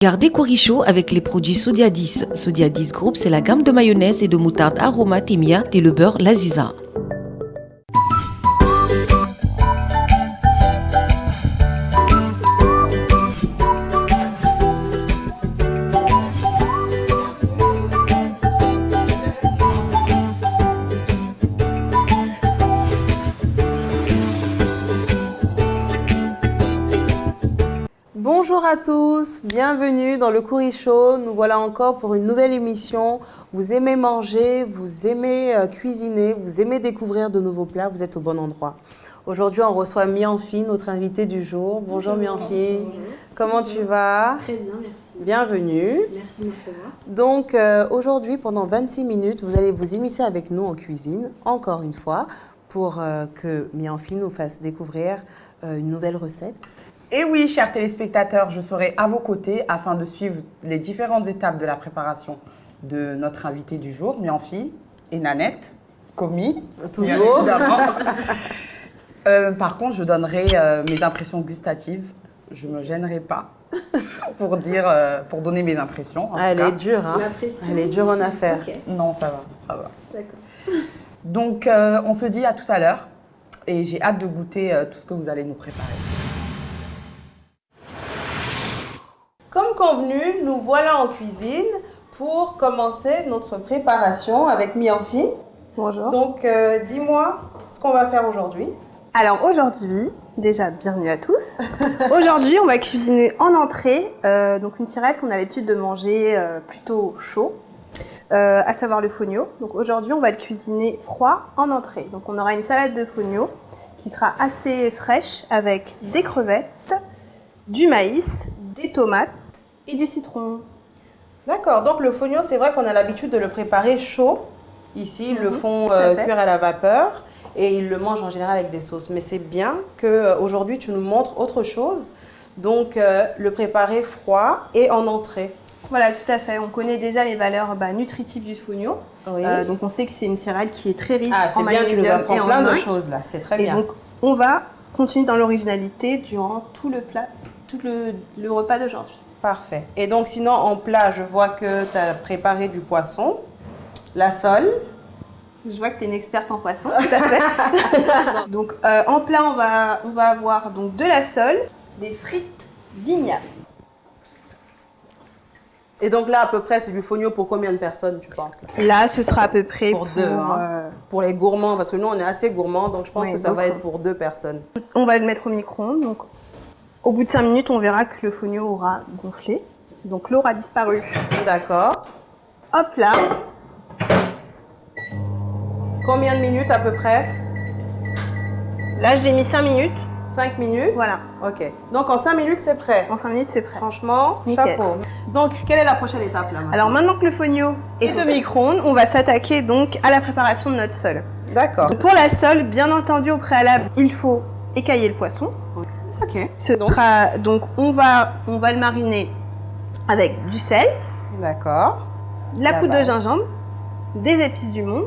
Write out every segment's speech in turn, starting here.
Gardez Corichaud avec les produits Sodia 10. Sodia 10 Group, c'est la gamme de mayonnaise et de moutarde Aroma Temia et le beurre Laziza. Bonjour à tous, bienvenue dans le Corichaud. Nous voilà encore pour une nouvelle émission. Vous aimez manger, vous aimez cuisiner, vous aimez découvrir de nouveaux plats, vous êtes au bon endroit. Aujourd'hui, on reçoit Mianfi, notre invitée du jour. Bonjour Mianfi, comment tu vas? Très bien, merci. Bienvenue. Merci de me recevoir. Donc aujourd'hui, pendant 26 minutes, vous allez vous immiscer avec nous en cuisine, encore une fois, pour que Mianfi nous fasse découvrir une nouvelle recette. Et oui, chers téléspectateurs, je serai à vos côtés afin de suivre les différentes étapes de la préparation de notre invité du jour, Mianfi et Nanette, commis, Toujours. Par contre, je donnerai mes impressions gustatives. Je ne me gênerai pas pour donner mes impressions. Elle est dure, hein? La pression. Elle est dure en affaires. Ok, Non, ça va. d'accord. Donc, on se dit à tout à l'heure et j'ai hâte de goûter tout ce que vous allez nous préparer. Comme convenu, nous voilà en cuisine pour commencer notre préparation avec Mianfi. Bonjour. Donc, dis-moi ce qu'on va faire aujourd'hui. Alors aujourd'hui, déjà bienvenue à tous. Aujourd'hui, on va cuisiner en entrée, donc une tirette qu'on a l'habitude de manger plutôt chaud, à savoir le fogno. Donc aujourd'hui, on va le cuisiner froid en entrée. Donc on aura une salade de fogno qui sera assez fraîche avec des crevettes, du maïs, des tomates et du citron. D'accord, donc le fognon, c'est vrai qu'on a l'habitude de le préparer chaud. Ici, ils le font cuire à la vapeur et ils le mangent en général avec des sauces. Mais c'est bien qu'aujourd'hui, tu nous montres autre chose. Donc, le préparer froid et en entrée. Voilà, tout à fait. On connaît déjà les valeurs nutritives du fogno. Oui. Donc on sait que c'est une céréale qui est très riche Ah, en c'est bien, tu nous magnésium apprends et en plein de zinc. choses là. C'est très Et bien. donc on va continuer dans l'originalité durant tout le plat, tout le repas d'aujourd'hui. Parfait. Et donc, sinon, en plat, je vois que tu as préparé du poisson, la sole. Je vois que tu es une experte en poisson, tout à fait. Donc en plat, on va avoir donc de la sole, des frites d'igname. Et donc là, à peu près, c'est du fognon pour combien de personnes, tu penses? Là, ce sera à peu près Pour deux, hein. Pour les gourmands, parce que nous, on est assez gourmands, donc je pense Oui, que ça va beaucoup. être pour 2 personnes. On va le mettre au micro-ondes. Donc au bout de 5 minutes, on verra que le fogno aura gonflé. Donc l'eau aura disparu. D'accord. Hop là. Combien de minutes à peu près? Là, je l'ai mis 5 minutes. 5 minutes? Voilà. Ok. Donc en 5 minutes, c'est prêt. En 5 minutes, c'est prêt. Franchement, Nickel. chapeau. Donc, quelle est la prochaine étape là maintenant? Alors maintenant que le fogno est au micro-ondes, on va s'attaquer donc à la préparation de notre sole. D'accord. Pour la sole, bien entendu, au préalable, il faut écailler le poisson. Ok. Donc on va le mariner avec du sel, D'accord. la poudre de base. gingembre, des épices du monde,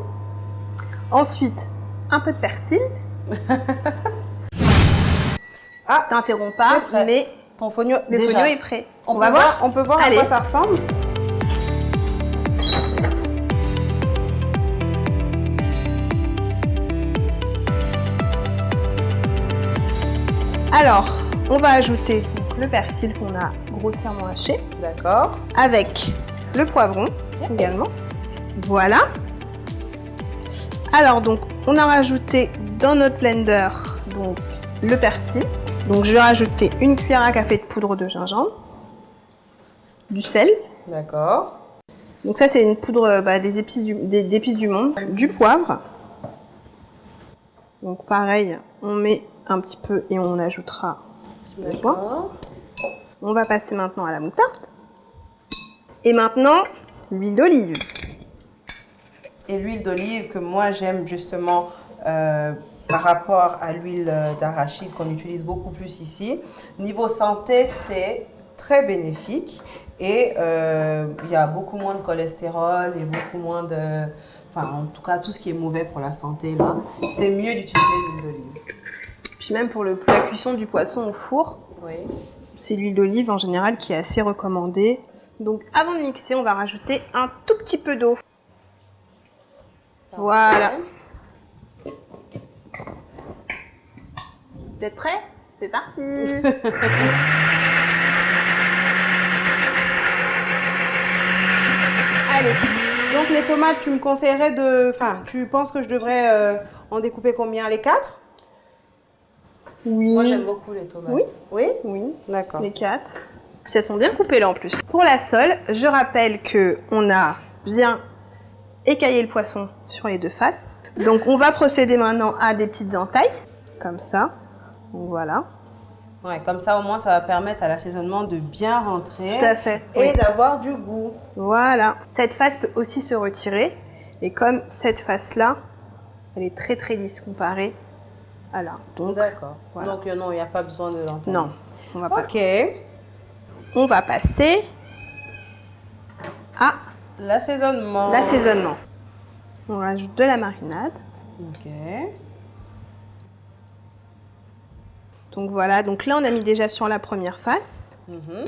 ensuite un peu de persil. Ah, Je t'interromps pas, c'est prêt. mais ton fognon, le déjà. fogno est prêt. On peut voir à Allez. quoi ça ressemble? Alors, on va ajouter donc, le persil qu'on a grossièrement haché, D'accord. avec le poivron également. Voilà. Alors donc, on a rajouté dans notre blender donc le persil. Donc je vais rajouter une cuillère à café de poudre de gingembre, du sel. D'accord. Donc ça c'est une poudre des épices du monde, du poivre. Donc pareil, on met un petit peu et on ajoutera un petit peu. D'accord. On va passer maintenant à la moutarde. Et maintenant, l'huile d'olive. Et l'huile d'olive que moi j'aime justement par rapport à l'huile d'arachide qu'on utilise beaucoup plus ici. Niveau santé, c'est très bénéfique et il y a beaucoup moins de cholestérol et beaucoup moins de... Enfin, en tout cas, tout ce qui est mauvais pour la santé, là, c'est mieux d'utiliser l'huile d'olive. Puis même pour la cuisson du poisson au four, Oui. c'est l'huile d'olive en général qui est assez recommandée. Donc avant de mixer, on va rajouter un tout petit peu d'eau. Voilà. Vous êtes prêts? C'est parti. Allez. Donc les tomates, tu me conseillerais de... Enfin, tu penses que je devrais en découper combien? Les 4? Oui. Moi, j'aime beaucoup les tomates. Oui. Oui? Oui. D'accord. Les 4. Puis elles sont bien coupées là en plus. Pour la sole, je rappelle que on a bien écaillé le poisson sur les deux faces. Donc on va procéder maintenant à des petites entailles, comme ça. Donc, voilà. Ouais, comme ça, au moins, ça va permettre à l'assaisonnement de bien rentrer. Tout à fait. Et Oui. d'avoir du goût. Voilà. Cette face peut aussi se retirer. Et comme cette face-là, elle est très très lisse comparée à là. Donc, D'accord. voilà. Donc, non, il n'y a pas besoin de l'entaille. non, on va pas. Ok. On va passer à L'assaisonnement. l'assaisonnement. On rajoute de la marinade. Ok. Donc voilà, donc là on a mis déjà sur la première face. Mhm.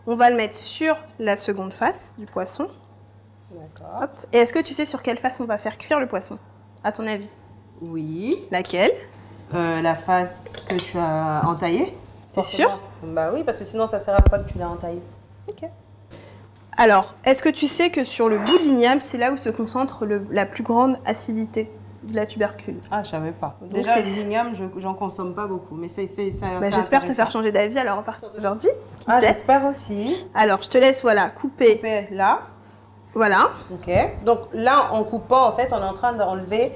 On va le mettre sur la seconde face du poisson. D'accord. Hop. Et est-ce que tu sais sur quelle face on va faire cuire le poisson? À ton avis? Oui. Laquelle? La face que tu as entaillée. C'est Forcément. sûr? Bah oui, parce que sinon, ça ne sert à quoi que tu l'as entaillée. Ok. Alors, est-ce que tu sais que sur le bout de l'igname, c'est là où se concentre la plus grande acidité de la tubercule? Ah, je savais pas. Donc, Déjà, c'est- l'igname, j'en consomme pas beaucoup, mais c'est Bah, j'espère te faire changer d'avis alors à partir d'aujourd'hui. Qui Ah, sait? j'espère aussi. Alors, je te laisse voilà, couper. Couper là. Voilà. Ok. Donc là, en coupant, en fait, on est en train d'enlever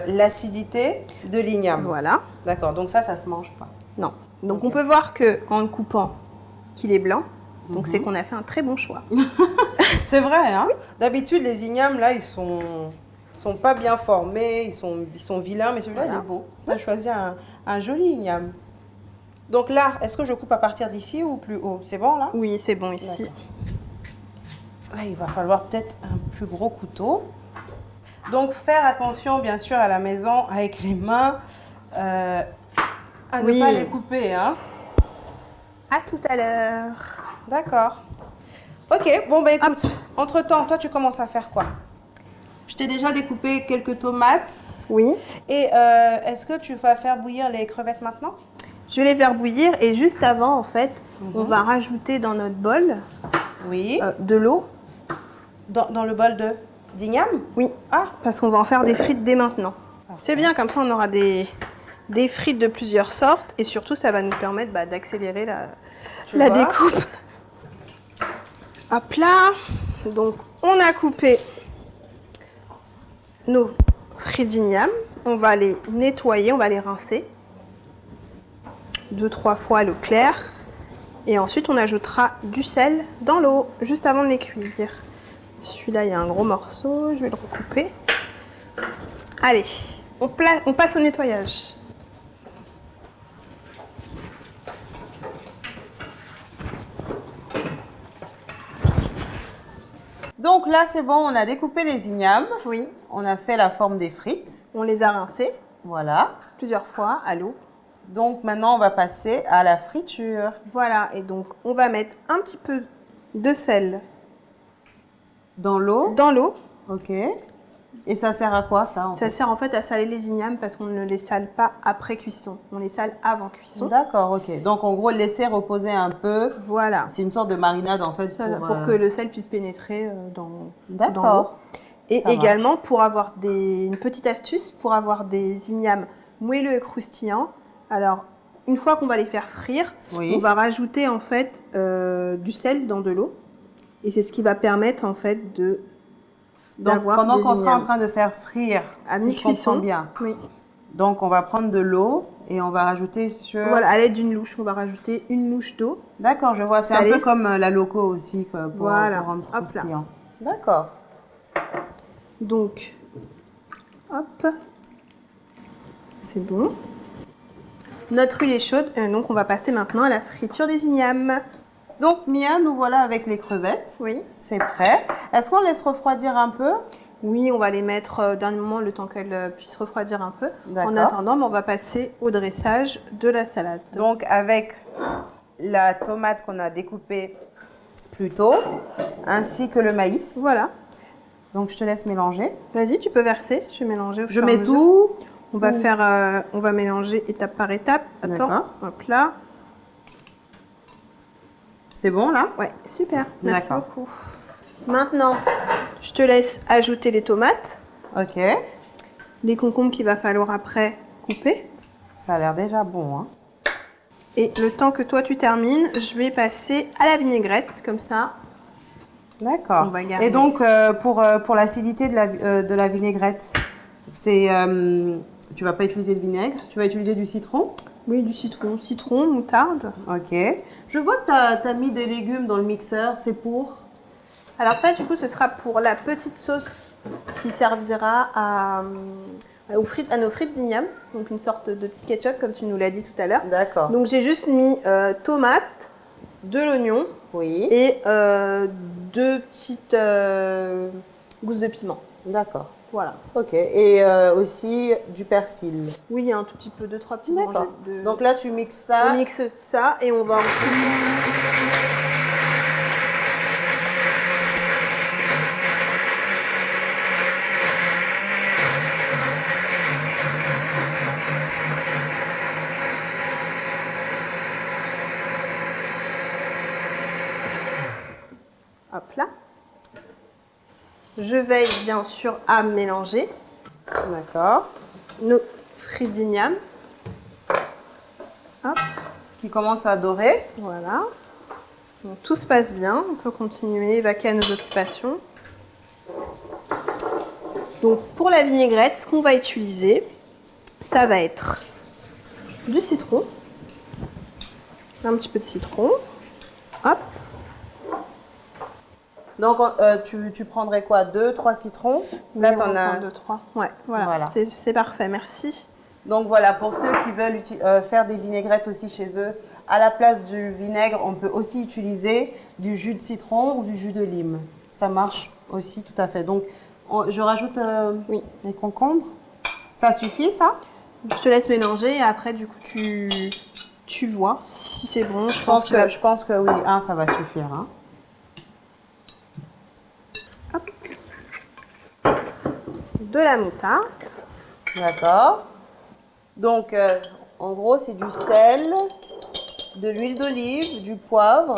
l'acidité de l'igname. Voilà. D'accord. Donc ça se mange pas. Non. Donc Ok. on peut voir que en le coupant, qu'il est blanc. Donc c'est qu'on a fait un très bon choix. C'est vrai, hein. D'habitude, les ignames, là, ils sont pas bien formés, ils sont vilains, mais celui-là, Voilà. il est beau. Tu as choisi un joli igname. Donc là, est-ce que je coupe à partir d'ici ou plus haut? C'est bon, là? Oui, c'est bon ici. D'accord. Là, il va falloir peut-être un plus gros couteau. Donc, faire attention, bien sûr, à la maison, avec les mains, à ne Oui. pas les couper, hein. À tout à l'heure. D'accord. Ok, bon, bah écoute, entre-temps, toi, tu commences à faire quoi? Je t'ai déjà découpé quelques tomates. Oui. Et est-ce que tu vas faire bouillir les crevettes maintenant? Je vais les faire bouillir et juste avant, en fait, on va rajouter dans notre bol Oui. de l'eau. Dans le bol d'igname? Oui. Ah, Parce qu'on va en faire des frites dès maintenant. Parfait. C'est bien, comme ça on aura des frites de plusieurs sortes et surtout ça va nous permettre d'accélérer la vois. découpe. Hop là. Donc on a coupé nos frites d'igname. On va les nettoyer, on va les rincer 2-3 fois à l'eau claire. Et ensuite on ajoutera du sel dans l'eau juste avant de les cuire. Celui-là il y a un gros morceau, je vais le recouper. Allez, on passe au nettoyage. Donc là, c'est bon, on a découpé les ignames. Oui. On a fait la forme des frites. On les a rincés Voilà. plusieurs fois à l'eau. Donc maintenant, on va passer à la friture. Voilà, et donc on va mettre un petit peu de sel Dans l'eau. dans l'eau. Ok. Et ça sert à quoi, ça, en Ça fait? sert en fait à saler les ignames parce qu'on ne les sale pas après cuisson. On les sale avant cuisson. D'accord, ok. Donc, en gros, laisser reposer un peu. Voilà. C'est une sorte de marinade, en fait, Pour que le sel puisse pénétrer dans l'eau. D'accord. Et Ça marche. également, pour avoir une petite astuce, pour avoir des ignames moelleux et croustillants, alors une fois qu'on va les faire frire, Oui. on va rajouter en fait du sel dans de l'eau. Et c'est ce qui va permettre en fait Donc, d'avoir pendant des qu'on sera en ignames train de faire frire, à si je mi-cuisson. comprends bien. Oui. Donc, on va prendre de l'eau et on va rajouter sur... Voilà, à l'aide d'une louche, on va rajouter une louche d'eau. D'accord, je vois. C'est un Salé. peu comme la loco aussi, quoi, pour Voilà. rendre Hop là. croustillant. D'accord. Donc, hop, c'est bon. Notre huile est chaude, donc on va passer maintenant à la friture des ignames. Donc, Mia, nous voilà avec les crevettes. Oui. C'est prêt. Est-ce qu'on laisse refroidir un peu? Oui, on va les mettre d'un moment le temps qu'elles puissent refroidir un peu. D'accord. En attendant, on va passer au dressage de la salade. Donc, avec la tomate qu'on a découpée plus tôt, ainsi que le maïs. Voilà. Donc, je te laisse mélanger. Vas-y, tu peux verser. Je vais mélanger au Je fur et à mets mesure. tout. On va faire, on va mélanger étape par étape. Attends, D'accord. hop là. C'est bon, là? Ouais, super. Merci D'accord. beaucoup. Maintenant, je te laisse ajouter les tomates, OK. les concombres qu'il va falloir après couper. Ça a l'air déjà bon, hein? Et le temps que toi tu termines, je vais passer à la vinaigrette, comme ça. D'accord. On va garder. Et donc, pour l'acidité de la vinaigrette, c'est... tu vas pas utiliser de vinaigre, tu vas utiliser du citron? Oui, du citron. Citron, moutarde. OK. Je vois que tu as mis des légumes dans le mixeur, c'est pour... Alors ça, du coup, ce sera pour la petite sauce qui servira à nos frites d'igname. Donc une sorte de petit ketchup, comme tu nous l'as dit tout à l'heure. D'accord. Donc j'ai juste mis tomate, de l'oignon Oui. et 2 petites gousses de piment. D'accord. Voilà. OK. Et aussi du persil. Oui, un tout petit peu, 2-3 petites D'accord. gorgées de... Donc là, tu mixes on ça. mixe ça et on va ensuite... Hop là. Je veille bien sûr à mélanger D'accord. nos frites d'igname. Hop, Qui commence à dorer. voilà. Donc, tout se passe bien. On peut continuer, vaquer à nos occupations. Donc pour la vinaigrette, ce qu'on va utiliser, ça va être du citron. Un petit peu de citron. Hop. Donc, tu prendrais quoi? 2, 3 citrons? Là, Oui, on t'en va as... prendre 2, 3. Ouais, voilà. Voilà. C'est parfait, merci. Donc voilà, pour ceux qui veulent faire des vinaigrettes aussi chez eux, à la place du vinaigre, on peut aussi utiliser du jus de citron ou du jus de lime. Ça marche aussi tout à fait. Donc, je rajoute Oui. les concombres. Ça suffit, ça? Je te laisse mélanger et après, du coup, tu vois si c'est bon. Je pense que oui, ça va suffire. Hein. De la moutarde. D'accord. Donc, en gros, c'est du sel, de l'huile d'olive, du poivre,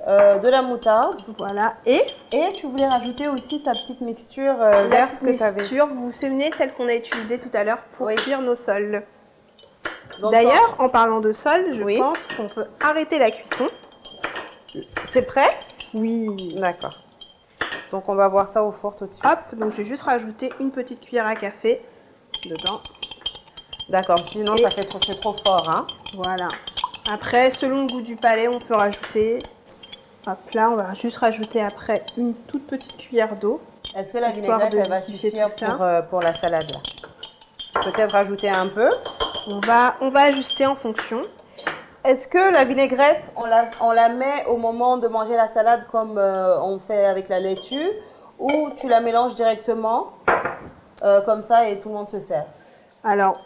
de la moutarde. Voilà. Et Et tu voulais rajouter aussi ta petite mixture la verte petite que tu avais. mixture, vous vous souvenez, celle qu'on a utilisée tout à l'heure pour Oui. cuire nos sols. Donc, D'ailleurs, en parlant de sol, je Oui. pense qu'on peut arrêter la cuisson. c'est prêt? Oui. D'accord. Donc, on va voir ça au four tout de suite. Hop, donc je vais juste rajouter une petite cuillère à café dedans. D'accord, sinon Et- c'est trop fort. Hein. Voilà. Après, selon le goût du palais, on peut rajouter... Hop là, on va juste rajouter après une toute petite cuillère d'eau. Est-ce que la Histoire vinaigrette de elle va liquifier suffire tout ça. pour la salade là? Peut-être rajouter un peu. On va ajuster en fonction. Est-ce que la vinaigrette, on la met au moment de manger la salade comme on fait avec la laitue, ou tu la mélanges directement comme ça et tout le monde se sert? Alors,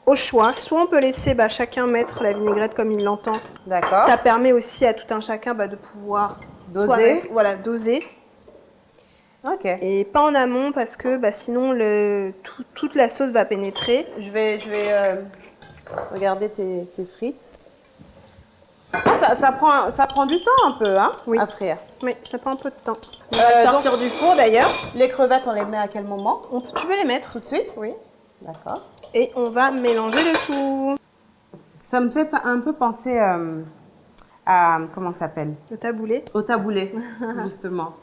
au choix, soit on peut laisser chacun mettre la vinaigrette comme il l'entend. D'accord. Ça permet aussi à tout un chacun de pouvoir Doser. Voilà, doser. Ok. Et pas en amont parce que sinon toute la sauce va pénétrer. Je vais regarder tes frites. Ah, ça prend du temps un peu hein, Oui. à frire. Mais ça prend un peu de temps. On va le sortir du four d'ailleurs. Les crevettes, on les met à quel moment? Tu peux les mettre. Tout de suite? Oui. D'accord. Et on va mélanger le tout. Ça me fait un peu penser à, comment ça s'appelle? Le taboulé. Au taboulé, justement.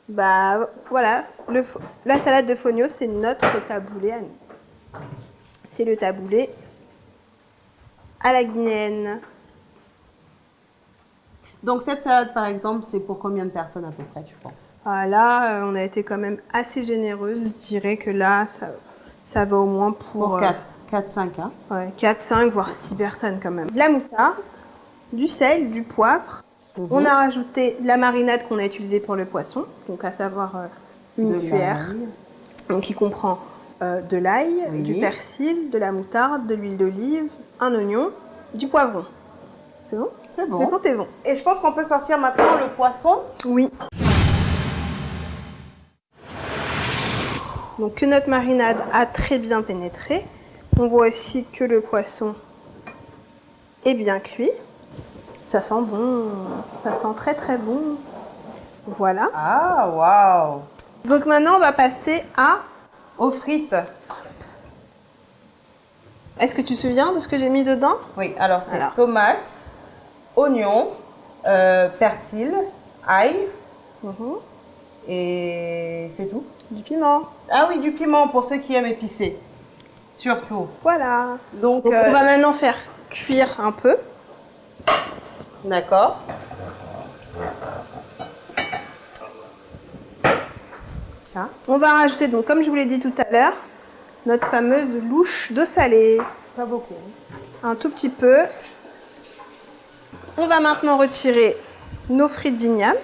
Voilà, la salade de fognos, c'est notre taboulé à nous. C'est le taboulé à la guinéenne. Donc cette salade, par exemple, c'est pour combien de personnes à peu près, tu penses? Là, on a été quand même assez généreuse. Je dirais que là, ça va au moins Pour 4, 5, hein? Ouais, 4, 5, voire 6 personnes quand même. De la moutarde, du sel, du poivre. On a rajouté la marinade qu'on a utilisée pour le poisson, donc à savoir une De cuillère. l'ail. Donc qui comprend de l'ail, Oui. du persil, de la moutarde, de l'huile d'olive, un oignon, du poivron. C'est bon? C'est C'est bon. quand t'es bon. Et je pense qu'on peut sortir maintenant le poisson. Oui. Donc que notre marinade a très bien pénétré. On voit aussi que le poisson est bien cuit. Ça sent bon. Ça sent très très bon. Voilà. Ah, waouh! Donc maintenant, on va passer à... Aux frites. Est-ce que tu te souviens de ce que j'ai mis dedans? Oui, alors c'est Alors. tomates, oignons, persil, ail et c'est tout. Du piment. Ah oui, du piment pour ceux qui aiment épicé. Surtout. Voilà. Donc, Donc on va maintenant faire cuire un peu. d'accord. Tiens. On va rajouter, donc comme je vous l'ai dit tout à l'heure, notre fameuse louche d'eau salée. Pas beaucoup. Un tout petit peu. On va maintenant retirer nos frites d'igname.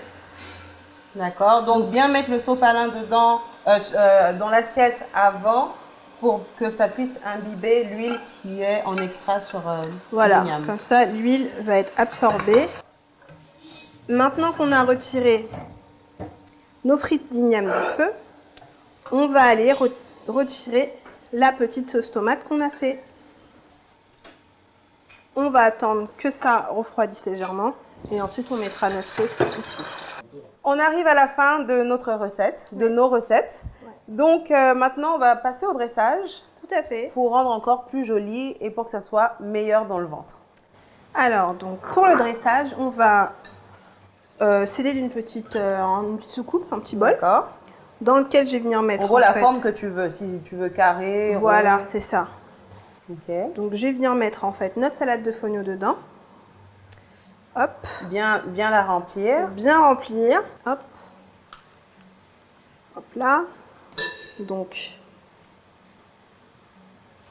D'accord. Donc bien mettre le sopalin dedans, dans l'assiette avant pour que ça puisse imbiber l'huile qui est en extra sur Voilà, l'igname. comme ça l'huile va être absorbée. Maintenant qu'on a retiré nos frites d'igname du feu, on va aller retirer la petite sauce tomate qu'on a fait. On va attendre que ça refroidisse légèrement et ensuite on mettra notre sauce ici. On arrive à la fin de notre recette, de nos recettes. Donc maintenant, on va passer au dressage Tout à fait. pour rendre encore plus joli et pour que ça soit meilleur dans le ventre. Alors, donc pour le dressage, on va sceller une petite soucoupe, un petit bol, D'accord. dans lequel je vais venir mettre En gros, la fait- forme que tu veux. Si tu veux carré, Voilà, rond. c'est ça. Ok. Donc je vais venir mettre en fait notre salade de fonio dedans. Hop, Bien la remplir. bien remplir. Hop. Hop là. Donc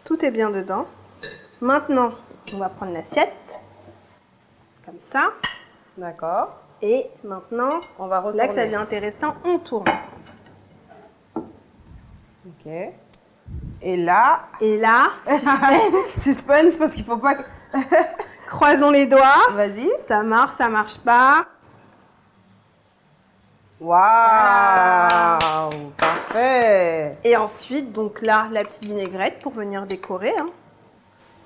tout est bien dedans. Maintenant, on va prendre l'assiette. Comme ça. D'accord. Et maintenant, On va c'est là que ça retourner. devient intéressant, on tourne. Ok. Et là, Et là, suspense parce qu'il faut pas que... croisons les doigts. Vas-y. Ça marche pas. Waouh! Parfait! Et ensuite, donc là, la petite vinaigrette pour venir décorer. Hein.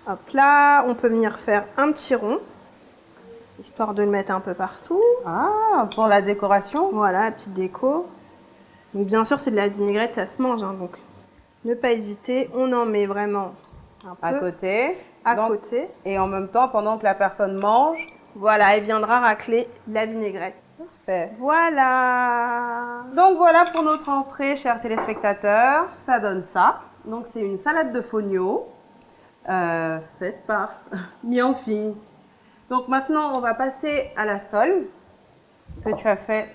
Hop là, on peut venir faire un petit rond, histoire de le mettre un peu partout. Ah, pour la décoration? Voilà, la petite déco. Donc bien sûr, c'est de la vinaigrette, ça se mange. Hein, donc ne pas hésiter, on en met vraiment un À peu côté. à Donc, côté. et en même temps, pendant que la personne mange. Voilà, elle viendra racler la vinaigrette. Parfait. Voilà. Donc voilà pour notre entrée, chers téléspectateurs. Ça donne ça. Donc c'est une salade de fonio faite par Mianfi. Donc maintenant, on va passer à la sole que tu as fait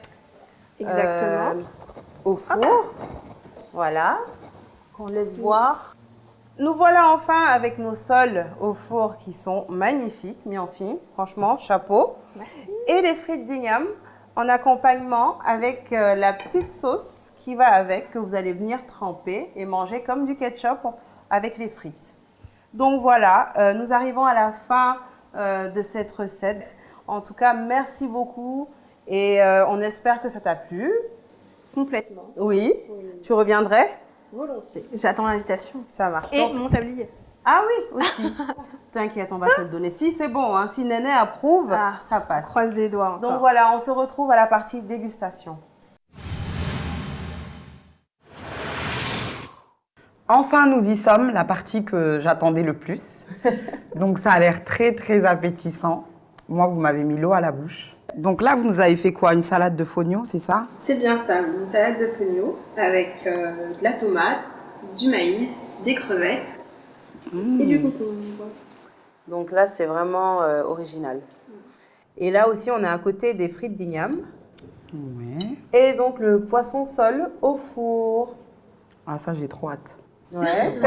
Exactement. au four. Voilà, qu'on laisse voir. Nous voilà enfin avec nos sols au four qui sont magnifiques, Mianfi. Franchement, chapeau. Et les frites d'igname en accompagnement avec la petite sauce qui va avec, que vous allez venir tremper et manger comme du ketchup avec les frites. Donc voilà, nous arrivons à la fin de cette recette. En tout cas, merci beaucoup et on espère que ça t'a plu. Complètement. Oui, tu reviendrais? Volontiers. J'attends l'invitation. Ça marche. Et Donc- mon tablier. Ah oui, aussi. T'inquiète, on va te le donner. Si c'est bon, hein, si Néné approuve, Ah, ça passe. Croise les doigts encore. Donc voilà, on se retrouve à la partie dégustation. Enfin, nous y sommes, la partie que j'attendais le plus. Donc, ça a l'air très, très appétissant. Moi, vous m'avez mis l'eau à la bouche. Donc là, vous nous avez fait quoi? Une salade de fonio, c'est ça? C'est bien ça, une salade de fonio avec de la tomate, du maïs, des crevettes et du concombre. Donc là, c'est vraiment original. Et là aussi, on a à côté des frites d'igname. Ouais. Et donc le poisson sol au four. Ah, ça, j'ai trop hâte. Ouais.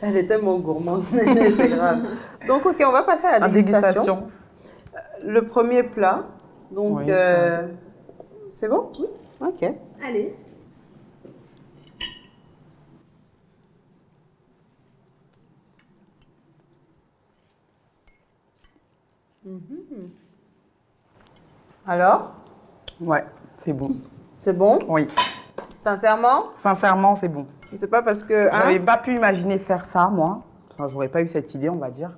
Elle est tellement gourmande, c'est grave. Donc ok, on va passer à la dégustation. Le premier plat. Donc Oui, c'est c'est bon? Oui. Ok. Allez. Alors, Ouais, c'est bon. c'est bon? Oui, Sincèrement? sincèrement, c'est bon. C'est pas parce que... hein? J'avais pas pu imaginer faire ça, moi. Enfin, j'aurais pas eu cette idée, on va dire.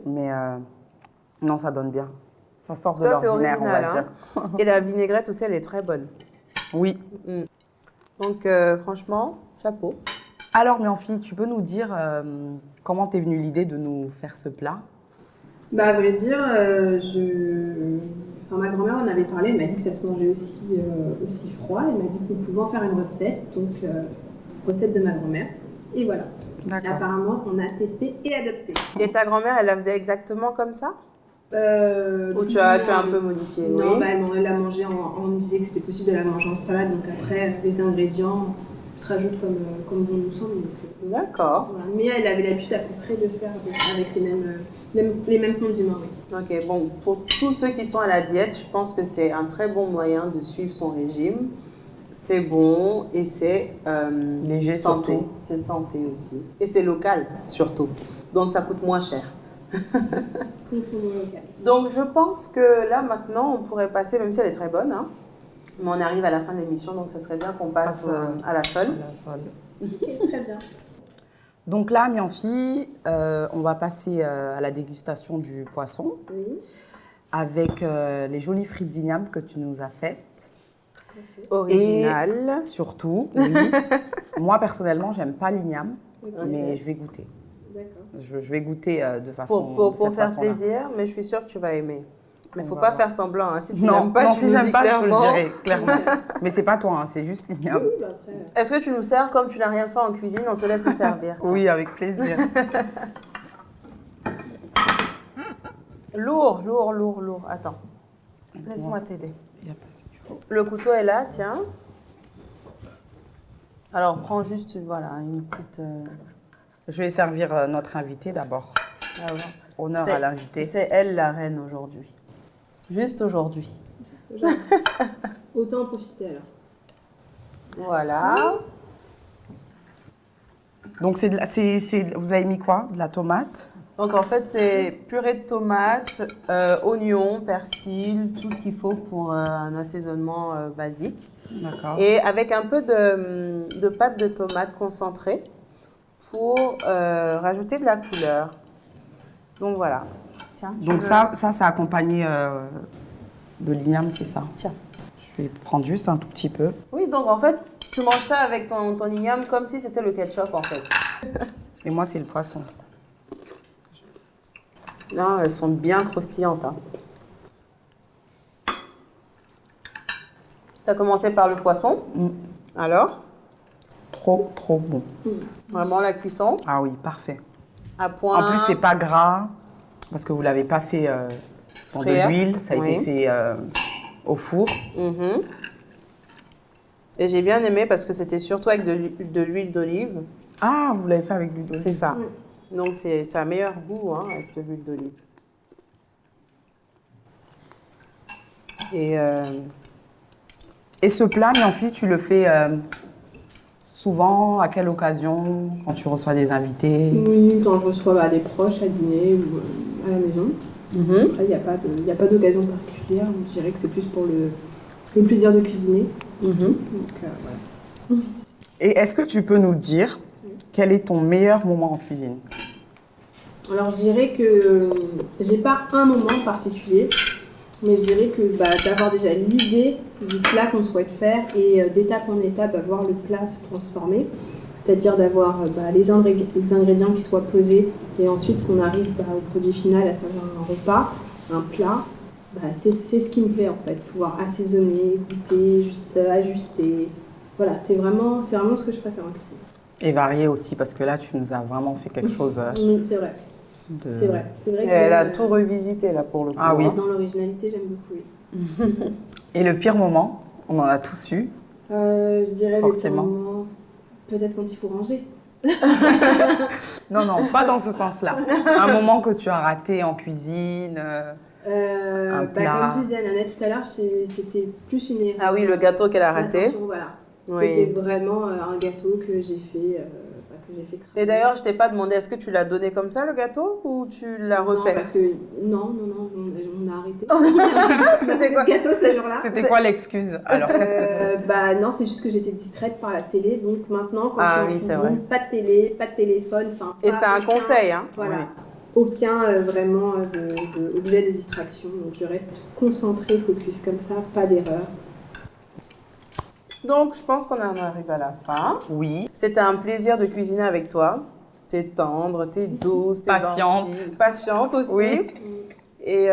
Mais non, ça donne bien. Ça sort de Ça, c'est l'ordinaire, on va original, dire. Et la vinaigrette aussi, elle est très bonne. Oui. Donc, franchement, chapeau. Alors, Mianfi, tu peux nous dire comment t'es venue l'idée de nous faire ce plat? Bah, à vrai dire, enfin, ma grand-mère en avait parlé, elle m'a dit que ça se mangeait aussi froid. Elle m'a dit qu'on pouvait en faire une recette, donc recette de ma grand-mère. Et voilà. Et D'accord. apparemment, on a testé et adapté. Et ta grand-mère, elle la faisait exactement comme ça? Ou tu non, as un peu modifié? Non, Oui. bah, elle l'a mangé on me disait que c'était possible de la manger en salade, donc après, les ingrédients se rajoutent comme bon nous semble. Donc, D'accord. voilà. Mais elle avait l'habitude à peu près de faire avec les mêmes condiments, oui. Ok, bon, pour tous ceux qui sont à la diète, je pense que c'est un très bon moyen de suivre son régime. C'est bon et c'est Léger, santé. surtout. C'est santé aussi. Et c'est local, surtout. Donc, ça coûte moins cher. Consommons local. Donc, je pense que là, maintenant, on pourrait passer, même si elle est très bonne, hein, mais on arrive à la fin de l'émission, donc ça serait bien qu'on passe à la sole. Ok, très bien. Donc là, Mianfi, on va passer à la dégustation du poisson Oui. avec les jolies frites d'igname que tu nous as faites. Original. Et surtout, oui, moi personnellement, j'aime pas l'igname, Ok. mais je vais goûter. D'accord. Je vais goûter de façon Pour de cette faire façon-là. plaisir, mais je suis sûre que tu vas aimer. Mais il ne faut On pas va faire semblant. Hein. Si tu Non, n'aimes pas, non, tu si nous j'aime dis pas, je te le clairement. dirai, clairement. Mais c'est pas toi, hein, c'est juste l'igname. Oui, bah après. Est-ce que tu nous sers comme tu n'as rien fait en cuisine? On te laisse nous servir. tiens. Oui, avec plaisir. Lourd, lourd, lourd, lourd. Attends. Laisse-moi t'aider. Il y a pas ce qu'il faut. Le couteau est là, tiens. Alors, prends juste, voilà, une petite... Je vais servir notre invité d'abord. alors. Honneur C'est- à l'invité. C'est elle la reine aujourd'hui. Juste aujourd'hui. Juste genre. Autant en profiter alors. Voilà. Donc, vous avez mis quoi? De la tomate? Donc en fait, c'est purée de tomates, oignons, persil, tout ce qu'il faut pour un assaisonnement basique. D'accord. Et avec un peu de pâte de tomate concentrée pour rajouter de la couleur. Donc voilà. Tiens. tu Donc veux- ça accompagné de l'igname, c'est ça? Tiens. Je vais prendre juste un tout petit peu. Oui, donc en fait, tu manges ça avec ton igname comme si c'était le ketchup en fait. Et moi, c'est le poisson. Non, elles sont bien croustillantes. Hein. Tu as commencé par le poisson. Alors, Trop, trop bon. vraiment la cuisson Ah oui, parfait. à point. En plus, c'est pas gras parce que vous l'avez pas fait dans de Frire. l'huile. Ça a Oui. été fait au four. Mhm. Et j'ai bien aimé parce que c'était surtout avec de l'huile d'olive. Ah, vous l'avez fait avec l'huile d'olive. C'est ça. Donc c'est un meilleur goût hein, avec de l'huile d'olive. Et ce plat, Mianfi, tu le fais souvent? À quelle occasion? Quand tu reçois des invités? Oui, quand je reçois des proches à dîner ou à la maison. Mhm. Après, il n'y a pas d'occasion particulière. Je dirais que c'est plus pour le plaisir de cuisiner. Mhm. Donc, voilà. Et est-ce que tu peux nous dire quel est ton meilleur moment en cuisine? Alors, je dirais que j'ai pas un moment particulier, mais je dirais que d'avoir déjà l'idée du plat qu'on souhaite faire et d'étape en étape, voir le plat se transformer. C'est-à-dire d'avoir les ingrédients qui soient posés et ensuite qu'on arrive au produit final, à savoir un repas, un plat. C'est ce qui me plaît en fait, pouvoir assaisonner, goûter, ajuster. Voilà, c'est vraiment ce que je préfère en cuisine. Et varier aussi, parce que là, tu nous as vraiment fait quelque chose Oui, c'est vrai. de... C'est vrai. C'est vrai Et que elle a tout revisité là pour le coup. Ah oui. hein. dans l'originalité, j'aime beaucoup. Oui. Et le pire moment, on en a tous eu. Je dirais Forcément. le moment, peut-être quand il faut ranger. Non, non, pas dans ce sens-là. Un moment que tu as raté en cuisine. Un plat. Comme disait Annette tout à l'heure, c'était plus une erreur. Ah oui, le gâteau qu'elle a raté. Attention, voilà. Oui. C'était vraiment un gâteau que j'ai fait, que j'ai fait travailler. Et d'ailleurs, je t'ai pas demandé, est-ce que tu l'as donné comme ça le gâteau ou tu l'as refait? Non, parce que non, on a arrêté. C'était quoi? Le gâteau ce jour-là. C'était quoi l'excuse? Alors, qu'est-ce que... Bah non, c'est juste que j'étais distraite par la télé, donc maintenant quand Ah je oui, suis c'est en vrai. cuisine, pas de télé, pas de téléphone, enfin. Et pas c'est un aucun- conseil, hein? Voilà. Oui. Aucun vraiment objet de distraction, donc je reste concentrée, focus comme ça, pas d'erreur. Donc, je pense qu'on en arrive à la fin. Oui. C'était un plaisir de cuisiner avec toi. T'es tendre, t'es douce, t'es Patiente. gentille, patiente aussi. Oui. Et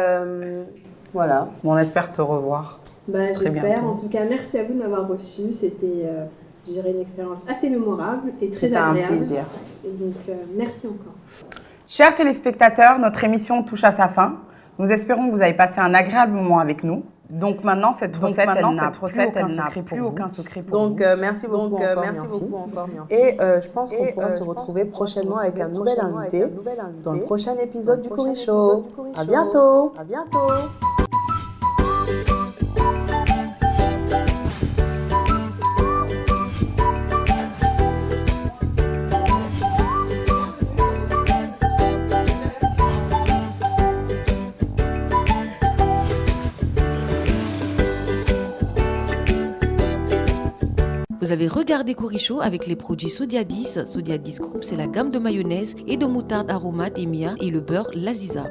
voilà. Bon, on espère te revoir. Bah, Très j'espère. bientôt. En tout cas, merci à vous de m'avoir reçu. C'était, je dirais, une expérience assez mémorable et très C'était un agréable. plaisir. Et donc, merci encore. Chers téléspectateurs, notre émission touche à sa fin. Nous espérons que vous avez passé un agréable moment avec nous. Donc maintenant, cette recette, elle n'a plus aucun secret pour vous. Donc, merci beaucoup encore. Et je pense qu'on pourra se retrouver prochainement avec un nouvel invité dans le prochain épisode du Cori Show. À bientôt. À bientôt. Vous avez regardé Cori Show avec les produits Sodia 10. Sodia 10 Group, c'est la gamme de mayonnaise et de moutarde aromate Emia et le beurre Laziza.